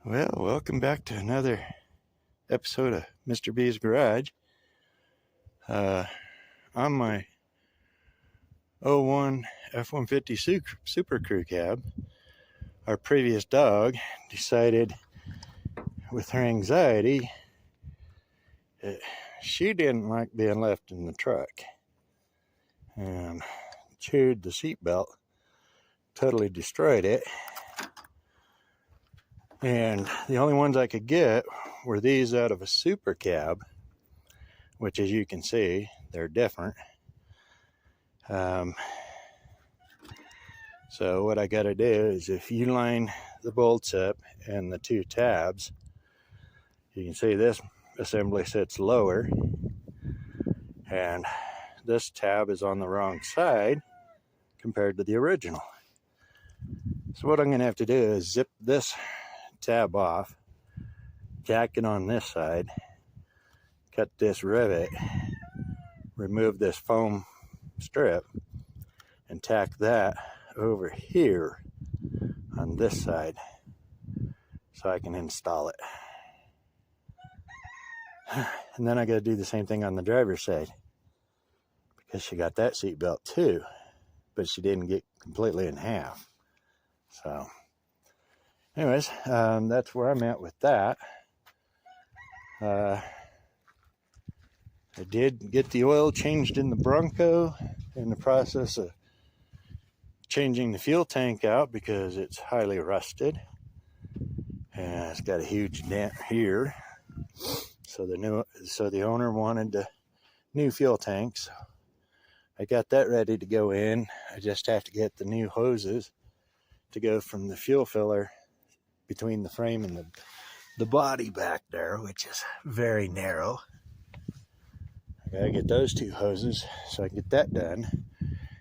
Well, welcome back to another episode of Mr. B's Garage. On my '01 F-150 Super Crew cab, our previous dog decided with her anxiety that she didn't like being left in the truck and chewed the seatbelt, totally destroyed it. And the only ones I could get were these out of a super cab, which, as you can see, they're different. So what I got to do is, if you line the bolts up and the two tabs, you can see this assembly sits lower, and this tab is on the wrong side compared to the original. So what I'm going to have to do is zip this tab off, tack it on this side, cut this rivet, remove this foam strip, and tack that over here on this side so I can install it. And then I got to do the same thing on the driver's side, because she got that seatbelt too, but she didn't get completely in half. So anyways, that's where I'm at with that. I did get the oil changed in the Bronco, in the process of changing the fuel tank out because it's highly rusted, and it's got a huge dent here. So the owner wanted the new fuel tank, so I got that ready to go in. I just have to get the new hoses to go from the fuel filler between the frame and the body back there, which is very narrow. I gotta get those two hoses so I can get that done.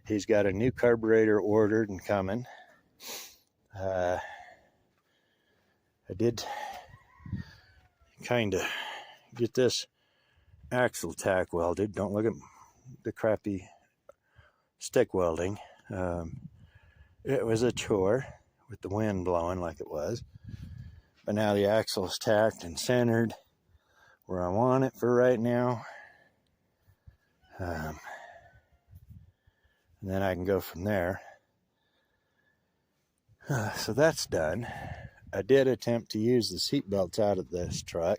He's got a new carburetor ordered and coming. I did kind of get this axle tack welded. Don't look at the crappy stick welding. It was a chore with the wind blowing like it was, but now the axle's tacked and centered where I want it for right now. And then I can go from there. So that's done. I did attempt to use the seat belts out of this truck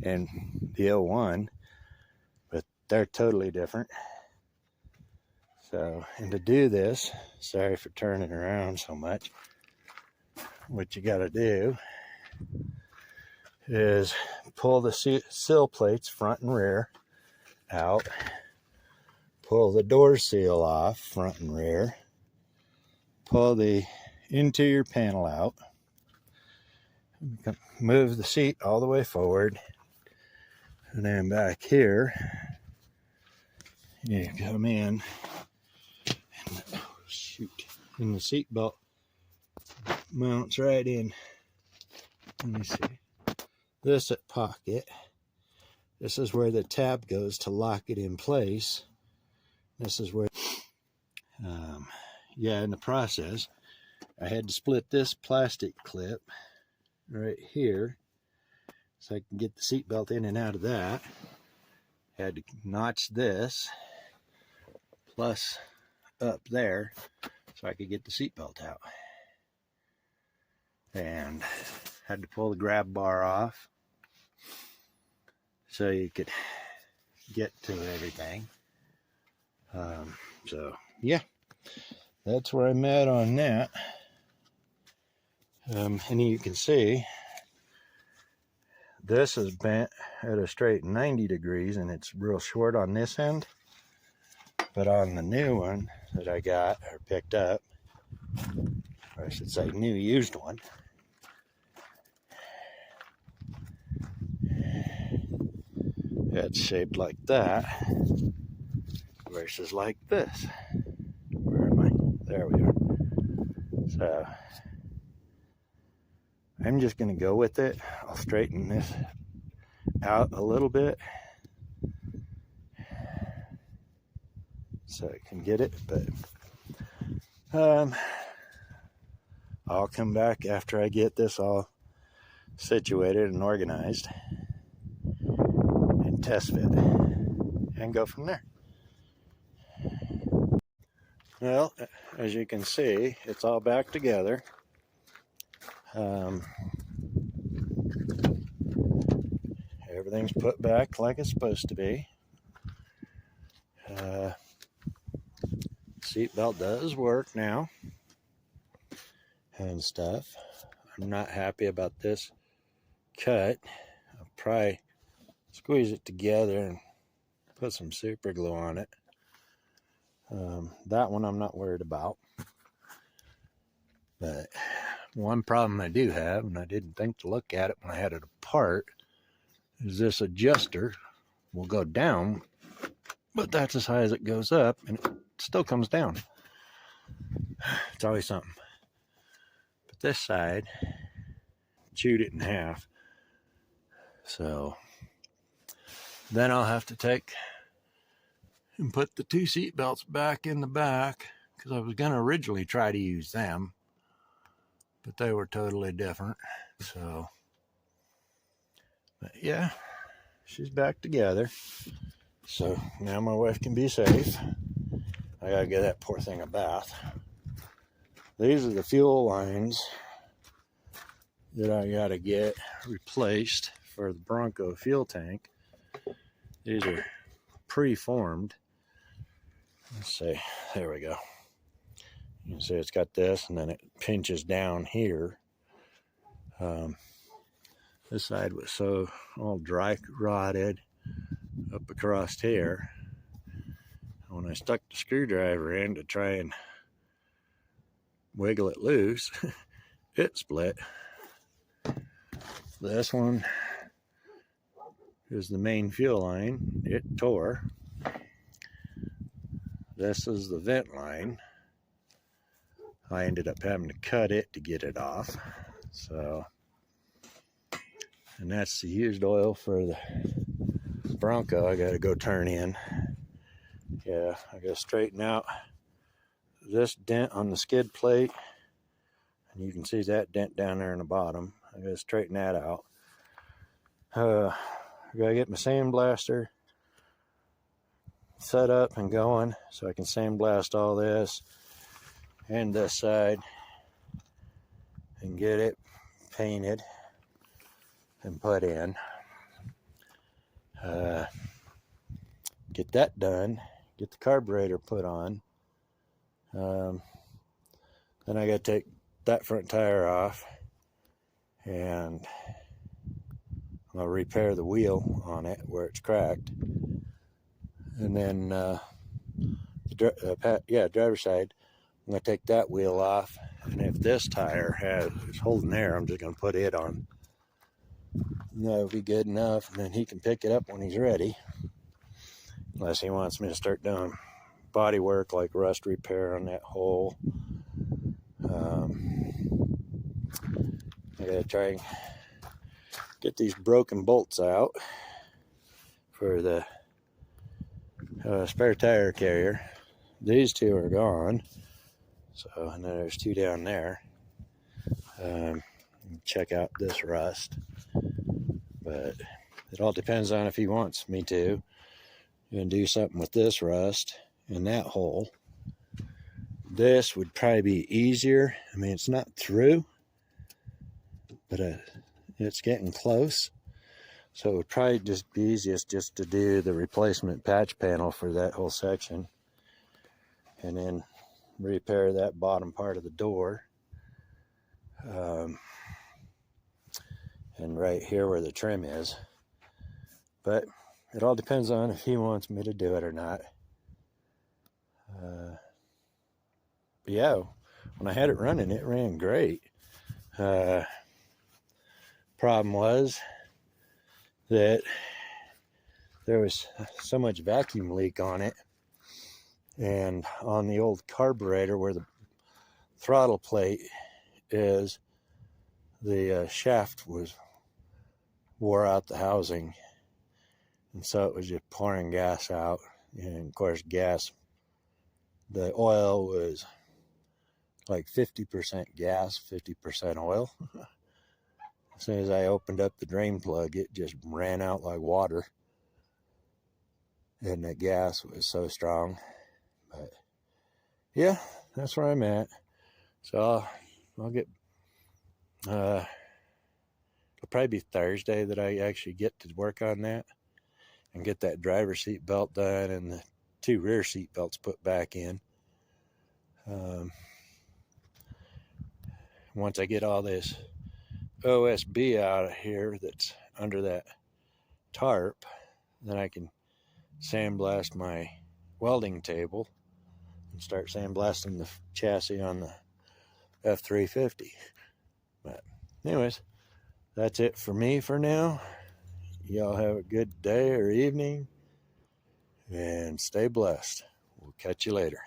and the '01, but they're totally different. So, and to do this, sorry for turning around so much, what you got to do is pull the sill plates front and rear out, pull the door seal off front and rear, pull the interior panel out, move the seat all the way forward, and then back here you come in and, oh shoot, and the seat belt mounts right in. Let me see, this at pocket, this is where the tab goes to lock it in place. This is where in the process I had to split this plastic clip right here so I can get the seatbelt in and out of that. Had to notch this plus up there so I could get the seatbelt out, and had to pull the grab bar off so you could get to everything. So yeah, that's where I'm at on that. And you can see this is bent at a straight 90 degrees, and it's real short on this end. But on the new one that I got or picked up, or I should say new used one, it's shaped like that versus like this. Where am I? There we are. So I'm just going to go with it. I'll straighten this out a little bit so I can get it, but I'll come back after I get this all situated and organized and test fit and go from there. Well, as you can see, it's all back together. Everything's put back like it's supposed to be. Seatbelt does work now and stuff. I'm not happy about this cut. I'll probably squeeze it together and put some super glue on it. That one I'm not worried about. But one problem I do have, and I didn't think to look at it when I had it apart, is this adjuster will go down, but that's as high as it goes up, and it still comes down. It's always something. But this side, chewed it in half. So then I'll have to take and put the 2 seat belts back in the back, because I was going to originally try to use them, but they were totally different. So, but yeah, she's back together. So now my wife can be safe. I gotta give that poor thing a bath. These are the fuel lines that I gotta get replaced for the Bronco fuel tank. These are pre-formed. Let's see, there we go. You can see it's got this, and then it pinches down here. This side was so all dry rotted up across here. When I stuck the screwdriver in to try and wiggle it loose, it split. This one is the main fuel line. It tore. This is the vent line. I ended up having to cut it to get it off. So, and that's the used oil for the Bronco. I gotta go turn in. Yeah, I gotta straighten out this dent on the skid plate, and you can see that dent down there in the bottom. I gotta straighten that out. I gotta get my sandblaster set up and going so I can sandblast all this and this side and get it painted and put in. Get that done, get the carburetor put on. Then I got to take that front tire off, and I'll repair the wheel on it where it's cracked. And then driver's side, I'm going to take that wheel off, and if this tire is holding there, I'm just going to put it on. And that'll be good enough, and then he can pick it up when he's ready, unless he wants me to start doing body work like rust repair on that hole. I gotta try and get these broken bolts out for the spare tire carrier. These 2 are gone, so, and then there's 2 down there. Check out this rust, but it all depends on if he wants me to and do something with this rust in that hole. This would probably be easier. I mean, it's not through, but it's getting close. So it would probably just be easiest just to do the replacement patch panel for that whole section, and then repair that bottom part of the door. And right here where the trim is. But it all depends on if he wants me to do it or not. Yeah, when I had it running, it ran great. Problem was that there was so much vacuum leak on it, and on the old carburetor where the throttle plate is, the shaft wore out the housing, and so it was just pouring gas out. And of course, the oil was like 50% gas, 50% oil. As soon as I opened up the drain plug, it just ran out like water. And the gas was so strong. But yeah, that's where I'm at. So I'll get, it'll probably be Thursday that I actually get to work on that and get that driver's seat belt done and the 2 rear seat belts put back in. Once I get all this OSB out of here that's under that tarp, then I can sandblast my welding table and start sandblasting the chassis on the F-350. But anyways, that's it for me for now. Y'all have a good day or evening and stay blessed. We'll catch you later.